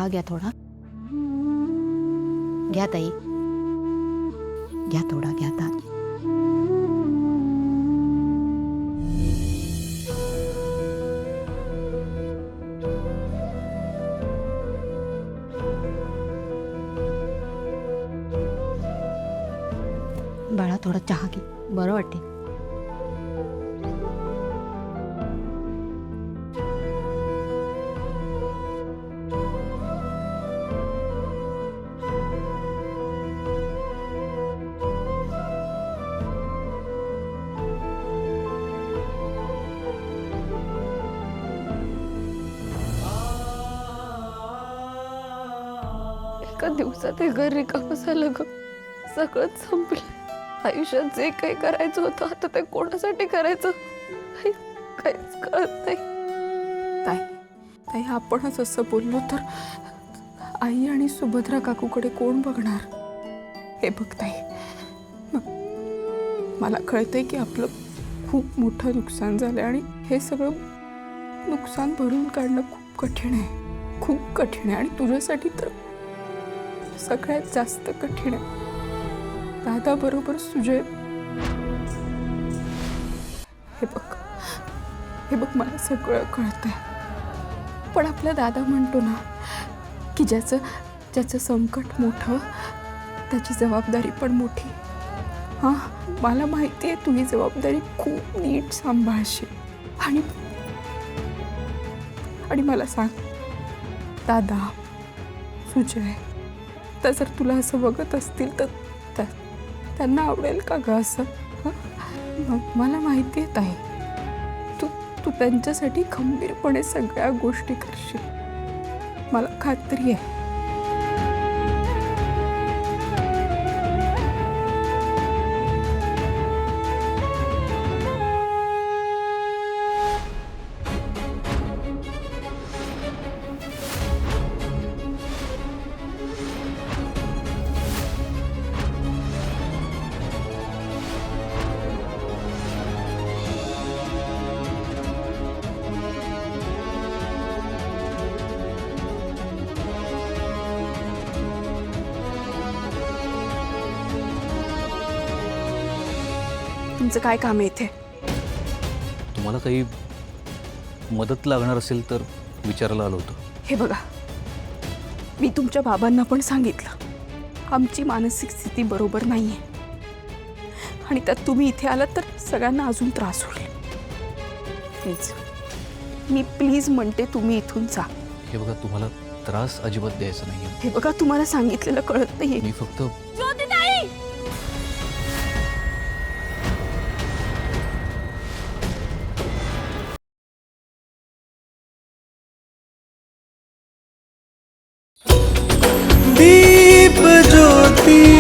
चहा घ्या थोडा. घ्या ताई, घ्या थोडा, घ्या ताई. बाळा थोडा चहा घे, बरं वाटते. एका दिवसात हे घर रिकामं झालं ग. सगळंच संपलं. आयुष्यात जे काही करायचं होतं आता ते कोणासाठी करायचं काहीच कळत नाही. ताई ताई आपणच असं बोललो तर आई आणि सुभद्रा काकूकडे कोण बघणार? हे बघ ताई, मला कळतंय की आपलं खूप मोठं नुकसान झालं आणि हे सगळं नुकसान भरून काढणं खूप कठीण आहे, खूप कठीण आहे. आणि तुझ्यासाठी तर सगळ्यात जास्त कठीण आहे. दादा बरोबर सुजय, हे बघ मला सगळं कळतंय, पण आपला दादा म्हणतो ना की ज्याचं संकट मोठं त्याची जबाबदारी पण मोठी. हां, मला माहिती आहे तू ही जबाबदारी खूप नीट सांभाळशील. आणि मला सांग दादा, सुजय तर जर तुला असं बघत असतील तर त्यांना आवडेल का ग असं? मला माहिती आहे ताई, तू त्यांच्यासाठी खंबीरपणे सगळ्या गोष्टी करशील, मला खात्री आहे. तुमचं काय काम आहे इथे? तुम्हाला काही मदत लागणार असेल तर विचारायला आलो होतो. हे बघा, मी तुमच्या बाबांना पण सांगितलं आमची मानसिक स्थिती बरोबर नाही आहे आणि त्यात तुम्ही इथे आलात तर सगळ्यांना अजून त्रास होईल. प्लीज म्हणते तुम्ही इथून जा. हे बघा, तुम्हाला त्रास अजिबात द्यायचा नाही. हे बघा, तुम्हाला सांगितलेलं कळत नाहीये. मी फक्त दीप ज्योति